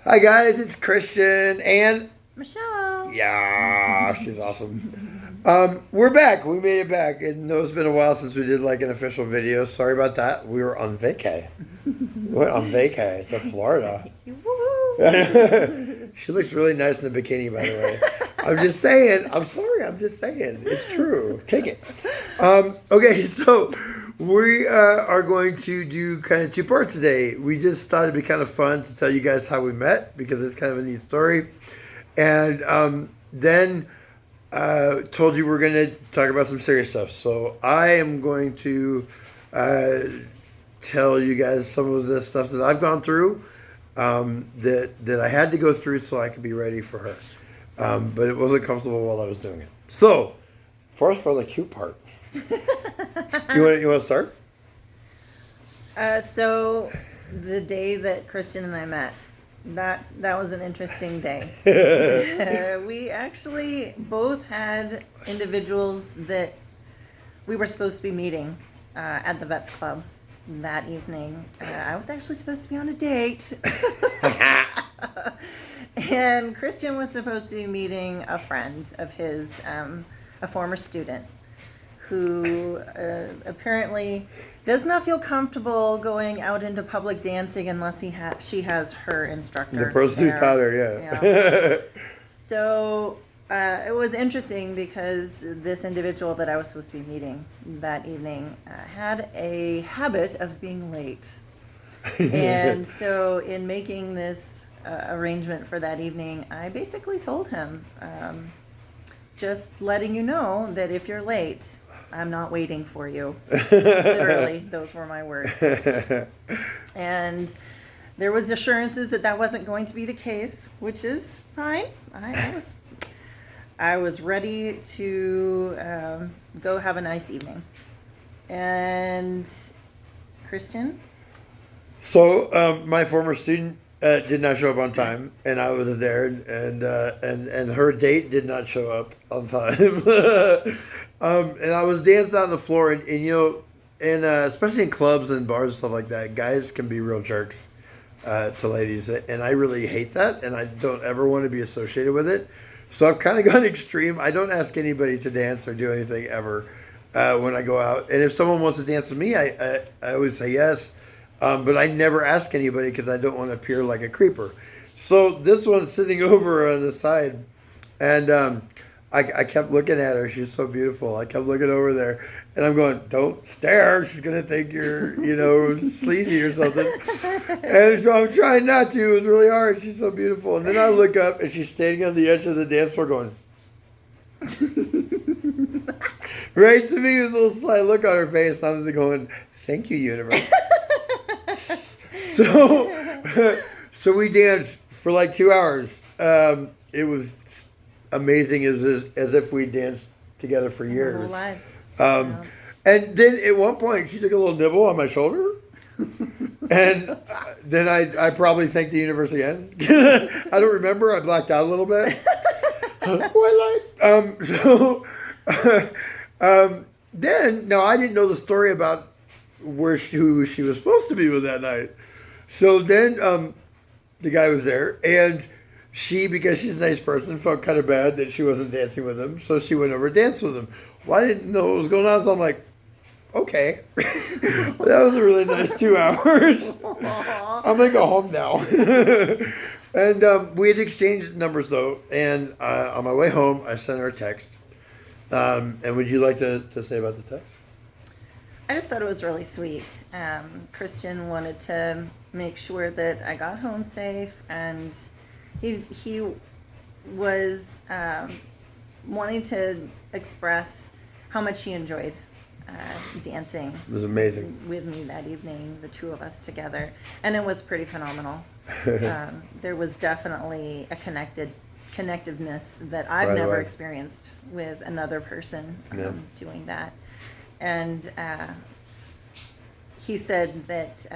Hi guys, it's Christian and Michelle. yeah, she's awesome. We're back. We made it back. And know it's been a while since we did like an official video. Sorry about that. We were on vacay. We went on vacay to Florida. Woohoo! She looks really nice in the bikini, by the way. I'm just saying. I'm sorry. I'm just saying. It's true. Take it. Okay, so we are going to do kind of two parts today. We just thought it'd be kind of fun to tell you guys how we met because it's kind of a neat story. And then told you we're going to talk about some serious stuff. So I am going to tell you guys some of the stuff that I've gone through that I had to go through so I could be ready for her. But it wasn't comfortable while I was doing it. So, first for the cute part. You want to start? So the day that Christian and I met, that was an interesting day. We actually both had individuals that we were supposed to be meeting at the Vets Club that evening. I was actually supposed to be on a date. And Christian was supposed to be meeting a friend of his, a former student, who apparently does not feel comfortable going out into public dancing unless she has her instructor. The prostitute taught her, yeah. So it was interesting because this individual that I was supposed to be meeting that evening had a habit of being late. And so in making this arrangement for that evening, I basically told him, just letting you know that if you're late, I'm not waiting for you. Literally, those were my words. And there was assurances that that wasn't going to be the case, which is fine. I was ready to go have a nice evening. And Christian? So my former student did not show up on time, and I was there, and her date did not show up on time. And I was dancing out on the floor, and you know, and especially in clubs and bars and stuff like that, guys can be real jerks to ladies, and I really hate that, and I don't ever want to be associated with it. So I've kind of gone extreme. I don't ask anybody to dance or do anything ever when I go out, and if someone wants to dance with me, I always say yes. But I never ask anybody because I don't want to appear like a creeper. So this one's sitting over on the side, and I kept looking at her. She's so beautiful. I kept looking over there, and I'm going, "Don't stare. She's gonna think you're, sleazy or something." And so I'm trying not to. It was really hard. She's so beautiful. And then I look up, and she's standing on the edge of the dance floor, going. Right to me, this little sly look on her face. I'm going, "Thank you, universe." So we danced for like 2 hours. It was amazing, as if we danced together for years. And then at one point, she took a little nibble on my shoulder, and then I probably thanked the universe again. I don't remember. I blacked out a little bit. Then now I didn't know the story about who she was supposed to be with that night. So then the guy was there, and she, because she's a nice person, felt kind of bad that she wasn't dancing with him, so she went over and danced with him. Well, I didn't know what was going on, so I'm like, okay. That was a really nice 2 hours. I'm going to go home now. And we had exchanged numbers, though, and on my way home, I sent her a text. And would you like to say about the text? I just thought it was really sweet. Christian wanted to make sure that I got home safe, and he was wanting to express how much he enjoyed dancing. It was amazing with me that evening, the two of us together, and it was pretty phenomenal. There was definitely a connectiveness that I've never experienced with another person doing that. And he said that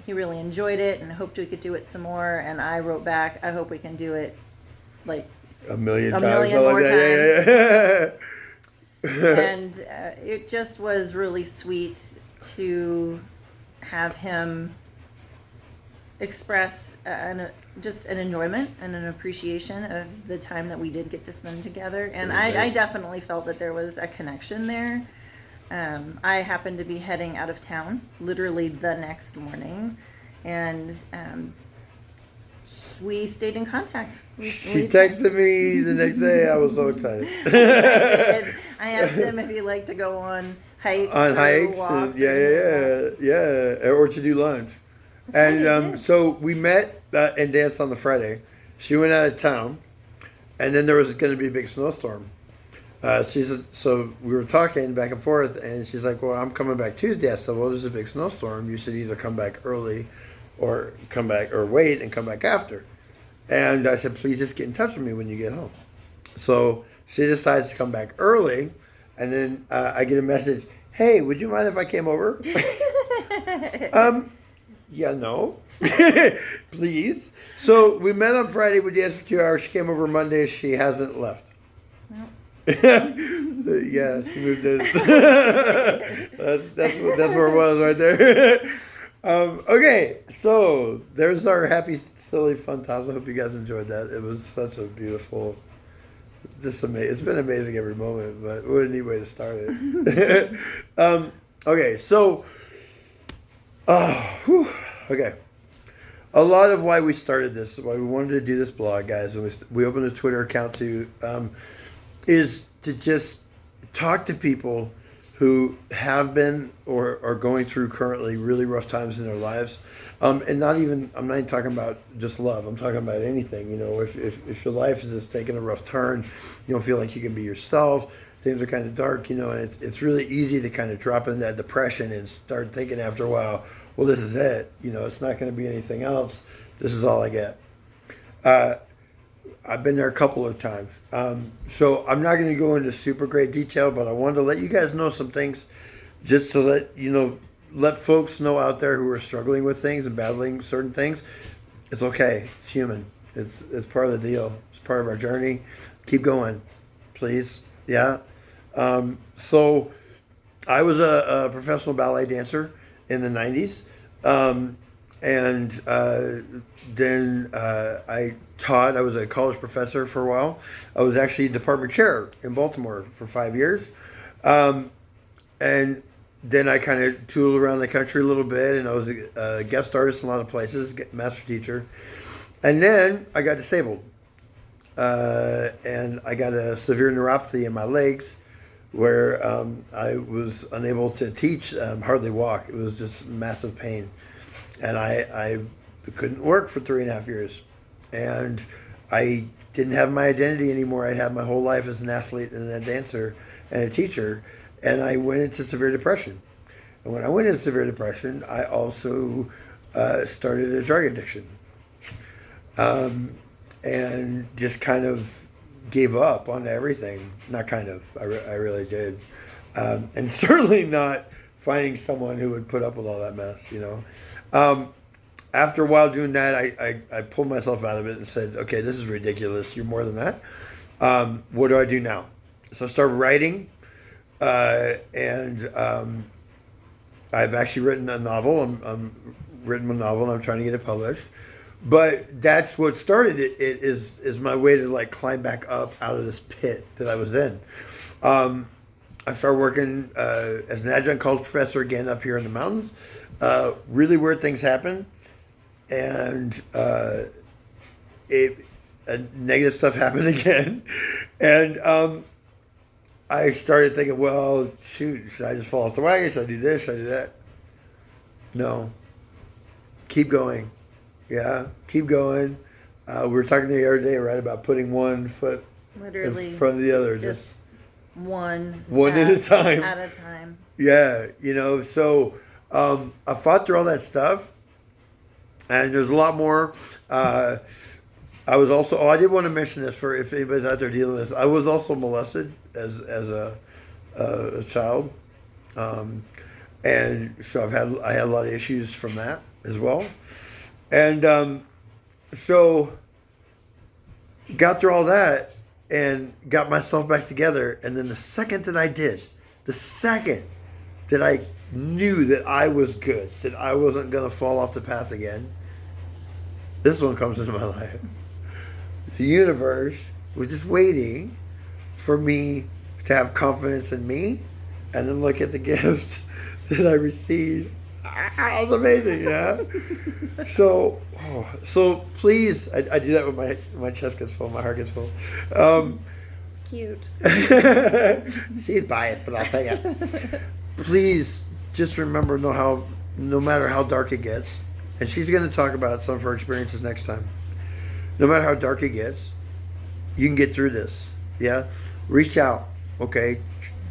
he really enjoyed it and hoped we could do it some more. And I wrote back, I hope we can do it like a million more times. Yeah. And it just was really sweet to have him express just an enjoyment and an appreciation of the time that we did get to spend together. And I definitely felt that there was a connection there. I happened to be heading out of town literally the next morning, and we stayed in contact. She texted me the next day. I was so excited. I asked him if he liked to go on hikes. And yeah, or to do lunch. And so we met and danced on the Friday. She went out of town, and then there was going to be a big snowstorm. She said, so we were talking back and forth, and she's like, well, I'm coming back Tuesday. I said, well, there's a big snowstorm. You should either come back early or come back or wait and come back after. And I said, please just get in touch with me when you get home. So she decides to come back early, and then I get a message, hey, would you mind if I came over? Yeah, no. Please. So we met on Friday, we danced for 2 hours. She came over Monday. She hasn't left. Nope. Yeah, she moved in. that's where it was right there. Okay, so there's our happy, silly, fun times. I hope you guys enjoyed that. It was such a beautiful, just amazing. It's been amazing every moment, but what a neat way to start it. Okay, so, okay. A lot of why we started this, why we wanted to do this blog, guys, and we opened a Twitter account too, is to just talk to people who have been or are going through currently really rough times in their lives. And I'm not even talking about just love. I'm talking about anything. You know, if your life is just taking a rough turn, you don't feel like you can be yourself, things are kind of dark, you know, and it's really easy to kind of drop in that depression and start thinking after a while, well, this is it. You know, it's not going to be anything else. This is all I get. I've been there a couple of times. So I'm not going to go into super great detail, but I wanted to let you guys know some things just to let folks know out there who are struggling with things and battling certain things. It's okay. It's human. It's part of the deal. It's part of our journey. Keep going, please. Yeah. So I was a professional ballet dancer in the 90s. And then I taught. I was a college professor for a while. I was actually department chair in Baltimore for 5 years. And then I kind of tooled around the country a little bit, and I was a guest artist in a lot of places, master teacher. And then I got disabled. And I got a severe neuropathy in my legs where I was unable to teach, hardly walk. It was just massive pain. And I couldn't work for 3.5 years. And I didn't have my identity anymore. I'd had my whole life as an athlete and a dancer and a teacher. And I went into severe depression. And when I went into severe depression, I also started a drug addiction. And just kind of gave up on everything. Not kind of. I really did. And certainly not finding someone who would put up with all that mess, you know. After a while doing that, I pulled myself out of it and said, okay, this is ridiculous. You're more than that. What do I do now? So I started writing, and I've actually written a novel. I'm written a novel, and I'm trying to get it published. But that's what started it. It is my way to like climb back up out of this pit that I was in. I started working as an adjunct college professor again up here in the mountains. Really weird things happen, and negative stuff happened again. And I started thinking, well, shoot, should I just fall off the wagon? Should I do this? Should I do that? No. Keep going. Yeah, keep going. We were talking the other day, right, about putting one foot literally in front of the other. Just one at a time. At a time. Yeah, you know, so I fought through all that stuff, and there's a lot more. I was also, I did want to mention this for if anybody's out there dealing with this. I was also molested as a child, and so I had a lot of issues from that as well. And so got through all that and got myself back together. And then the second that I knew that I was good, that I wasn't going to fall off the path again, this one comes into my life. The universe was just waiting for me to have confidence in me, and then look at the gift that I received. It was amazing, yeah. So please, I do that when my chest gets full, my heart gets full. It's cute. She's biased, but I'll tell you. Please just remember, no matter how dark it gets, and she's going to talk about some of her experiences next time. No matter how dark it gets, you can get through this. Yeah, reach out. Okay,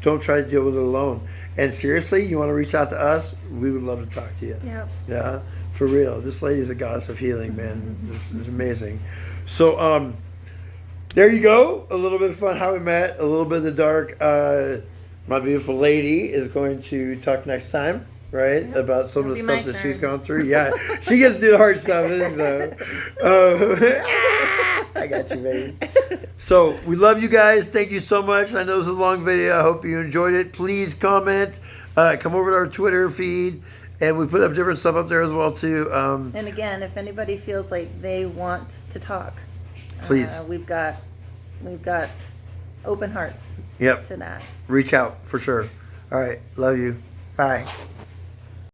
don't try to deal with it alone. And seriously, you want to reach out to us? We would love to talk to you. Yep. Yeah, for real. This lady's a goddess of healing, man. This is amazing. So, there you go. A little bit of fun how we met. A little bit of the dark. My beautiful lady is going to talk next time, right? Yep. About some It'll of the be my stuff that she's turn. gone through. Yeah, she gets to do the hard stuff. I got you, baby. So we love you guys. Thank you so much. I know this is a long video. I hope you enjoyed it. Please comment. Come over to our Twitter feed, and we put up different stuff up there as well too. And again, if anybody feels like they want to talk, Please. we've got open hearts Yep. to that. Reach out for sure. All right. Love you. Bye.